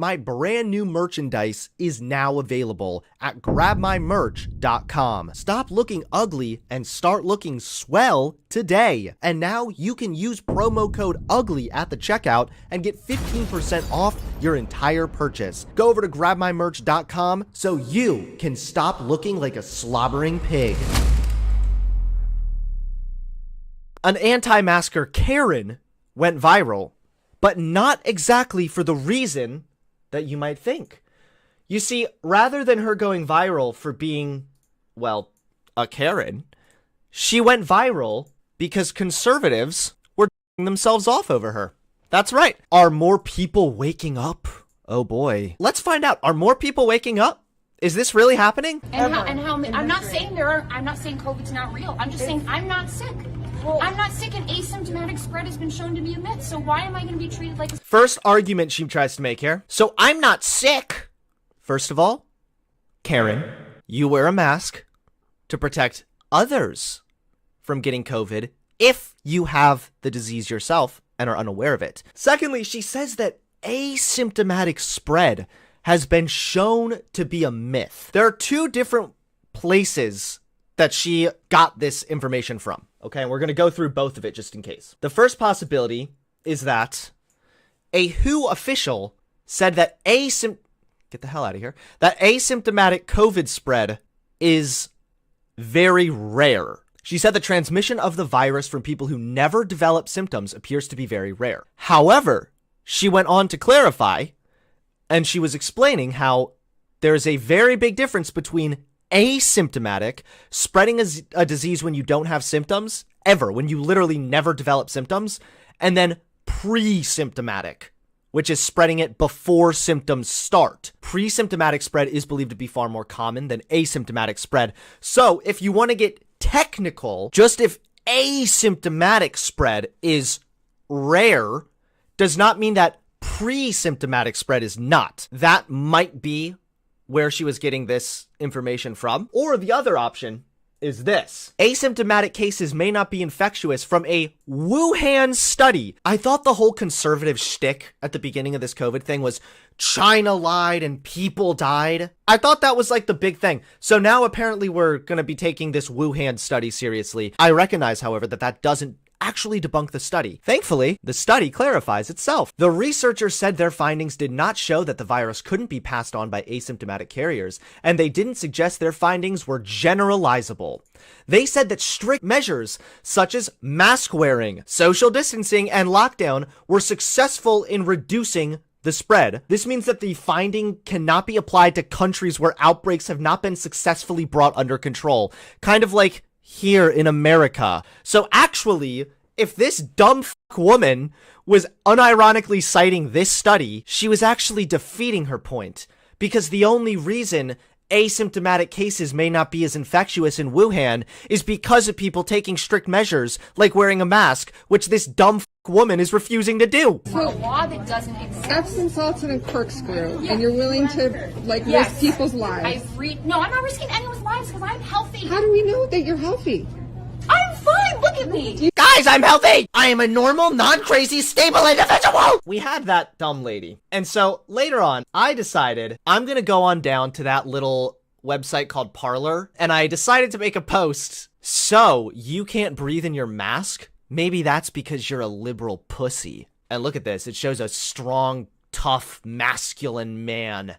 my brand new merchandise is now available at grabmymerch.com. Stop looking ugly and start looking swell today. And now you can use promo code UGLY at the checkout and get 15% off your entire purchase. Go over to grabmymerch.com so you can stop looking like a slobbering pig. An anti-masker Karen went viral, but not exactly for the reason that you might think. You see, rather than her going viral for being, well, a Karen, she went viral because conservatives were themselves off over her. That's right. Are more people waking up? Oh boy. Let's find out. Are more people waking up? Is this really happening? And how I'm not saying I'm not saying COVID's not real. I'm just saying I'm not sick. I'm not sick, and asymptomatic spread has been shown to be a myth, so why am I going to be treated like a... First argument she tries to make here. So I'm not sick. First of all, Karen, you wear a mask to protect others from getting COVID if you have the disease yourself and are unaware of it. Secondly, she says that asymptomatic spread has been shown to be a myth. There are two different places that she got this information from. Okay, and we're going to go through both of it just in case. The first possibility is that a WHO official said that get the hell out of here, that asymptomatic COVID spread is very rare. She said the transmission of the virus from people who never develop symptoms appears to be very rare. However, she went on to clarify, and she was explaining how there's a very big difference between asymptomatic, spreading a disease when you don't have symptoms, ever, when you literally never develop symptoms, and then pre-symptomatic, which is spreading it before symptoms start. Pre-symptomatic spread is believed to be far more common than asymptomatic spread. So if you want to get technical, just if asymptomatic spread is rare, does not mean that pre-symptomatic spread is not. That might be where she was getting this information from. Or the other option is this. Asymptomatic cases may not be infectious from a Wuhan study. I thought the whole conservative shtick at the beginning of this COVID thing was China lied and people died. I thought that was like the big thing. So now apparently we're going to be taking this Wuhan study seriously. I recognize, however, that that doesn't actually debunk the study. Thankfully, the study clarifies itself. The researchers said their findings did not show that the virus couldn't be passed on by asymptomatic carriers, and they didn't suggest their findings were generalizable. They said that strict measures such as mask wearing, social distancing, and lockdown were successful in reducing the spread. This means that the finding cannot be applied to countries where outbreaks have not been successfully brought under control. Kind of like here in America. So actually, if this dumb woman was unironically citing this study, she was actually defeating her point. Because the only reason asymptomatic cases may not be as infectious in Wuhan is because of people taking strict measures like wearing a mask, which this dumb woman is refusing to do. For a law that doesn't exist. That's insulted and corkscrew, and you're willing to risk people's lives. No, I'm not risking anyone's lives because I'm healthy. How do we know that you're healthy? I'm fine. Look at me. Guys, I'm healthy. I am a normal, non-crazy, stable individual. We had that dumb lady. And so later on, I decided I'm going to go on down to that little website called Parler, and I decided to make a post. So you can't breathe in your mask? Maybe that's because you're a liberal pussy. And look at this. It shows a strong, tough, masculine man.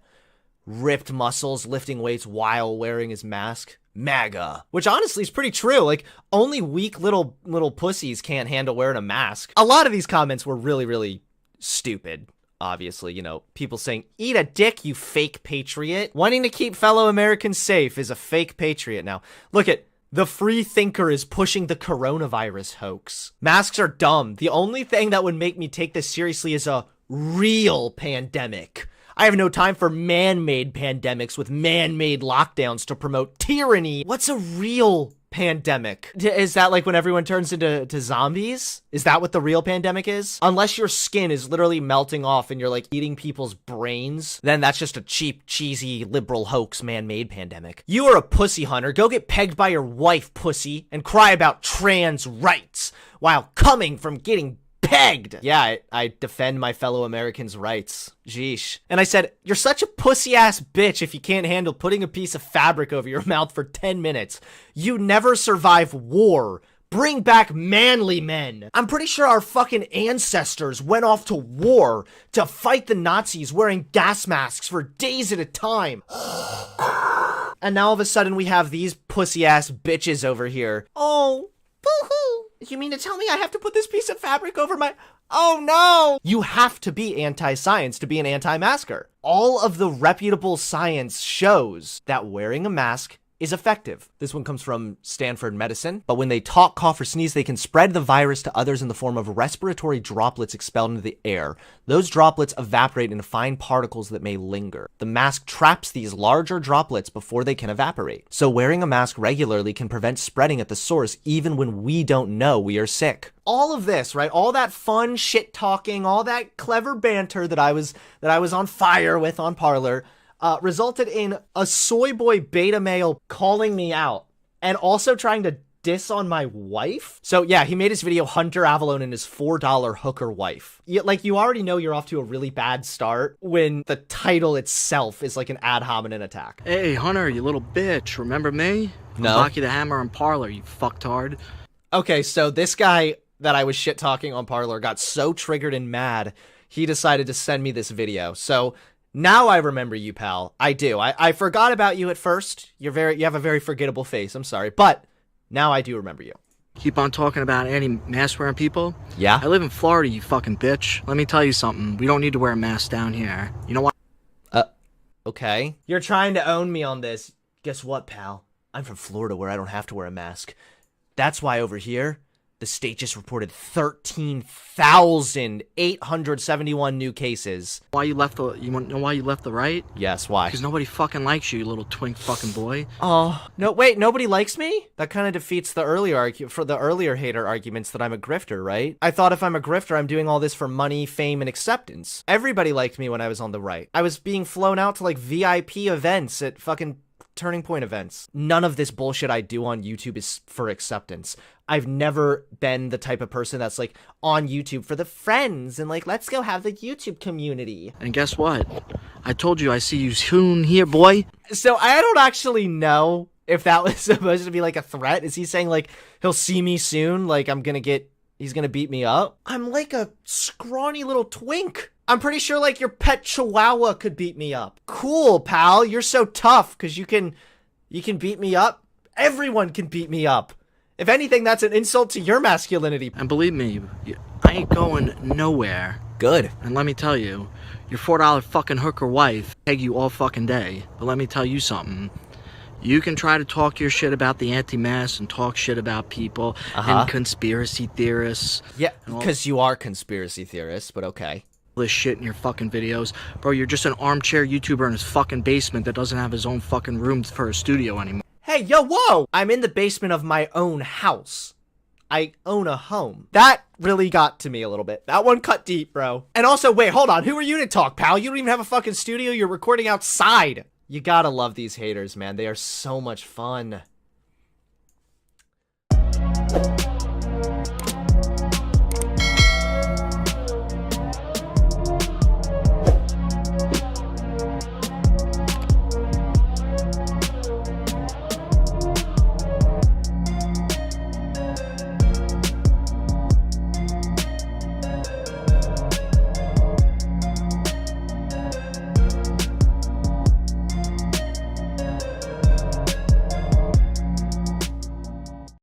Ripped muscles, lifting weights while wearing his mask. MAGA. Which honestly is pretty true. Like, only weak little pussies can't handle wearing a mask. A lot of these comments were really, really stupid. Obviously, you know, people saying, eat a dick, you fake patriot. Wanting to keep fellow Americans safe is a fake patriot. Now, look at the free thinker is pushing the coronavirus hoax. Masks are dumb. The only thing that would make me take this seriously is a real pandemic. I have no time for man-made pandemics with man-made lockdowns to promote tyranny. What's a real pandemic? Is that like when everyone turns into zombies? Is that what the real pandemic is? Unless your skin is literally melting off and you're like eating people's brains, then that's just a cheap, cheesy, liberal hoax man-made pandemic. You are a pussy hunter. Go get pegged by your wife, pussy, and cry about trans rights while coming from getting pegged. Yeah, I defend my fellow Americans' rights. Jeesh. And I said, you're such a pussy-ass bitch if you can't handle putting a piece of fabric over your mouth for 10 minutes. You never survive war. Bring back manly men. I'm pretty sure our fucking ancestors went off to war to fight the Nazis wearing gas masks for days at a time. And now all of a sudden we have these pussy-ass bitches over here. Oh, boo-hoo. You mean to tell me I have to put this piece of fabric over my... Oh no! You have to be anti-science to be an anti-masker. All of the reputable science shows that wearing a mask is effective. This one comes from Stanford Medicine. But when they talk, cough, or sneeze, they can spread the virus to others in the form of respiratory droplets expelled into the air. Those droplets evaporate into fine particles that may linger. The mask traps these larger droplets before they can evaporate. So wearing a mask regularly can prevent spreading at the source even when we don't know we are sick. All of this, right? All that fun shit talking, all that clever banter that I was on fire with on Parler, resulted in a soy boy beta male calling me out and also trying to diss on my wife. So yeah, he made his video Hunter Avalone and his $4 hooker wife. You already know you're off to a really bad start when the title itself is like an ad hominem attack. Hey, Hunter, you little bitch. Remember me? No. Rocky the Hammer on Parler, you fucktard. Okay, so this guy that I was shit talking on Parler got so triggered and mad, he decided to send me this video. So now I remember you, pal. I do. I forgot about you at first. You have a very forgettable face. I'm sorry. But now I do remember you. Keep on talking about anti-mask wearing people? Yeah? I live in Florida, you fucking bitch. Let me tell you something. We don't need to wear a mask down here. You know what? Okay. You're trying to own me on this. Guess what, pal? I'm from Florida where I don't have to wear a mask. That's why over here, the state just reported 13,871 new cases. Why you left the? You want to know why you left the right? Yes, why? Because nobody fucking likes you, you little twink fucking boy. Oh no! Wait, nobody likes me? That kind of defeats the earlier hater arguments that I'm a grifter, right? I thought if I'm a grifter, I'm doing all this for money, fame, and acceptance. Everybody liked me when I was on the right. I was being flown out to like VIP events at fucking Turning Point events. None of this bullshit I do on YouTube is for acceptance. I've never been the type of person that's like on YouTube for the friends and like, let's go have the YouTube community. And guess what? I told you I see you soon here, boy. So I don't actually know if that was supposed to be like a threat. Is he saying like, he'll see me soon? Like he's gonna beat me up? I'm like a scrawny little twink. I'm pretty sure like your pet chihuahua could beat me up. Cool, pal. You're so tough because you can beat me up. Everyone can beat me up. If anything, that's an insult to your masculinity. And believe me, I ain't going nowhere. Good. And let me tell you, your $4 fucking hooker wife peg you all fucking day. But let me tell you something. You can try to talk your shit about the anti-mask and talk shit about people and conspiracy theorists. Yeah, because you are conspiracy theorists, but okay. This shit in your fucking videos. Bro, you're just an armchair YouTuber in his fucking basement that doesn't have his own fucking room for a studio anymore. Hey, yo, whoa! I'm in the basement of my own house. I own a home. That really got to me a little bit. That one cut deep, bro. And also, wait, hold on. Who are you to talk, pal? You don't even have a fucking studio. You're recording outside. You gotta love these haters, man. They are so much fun.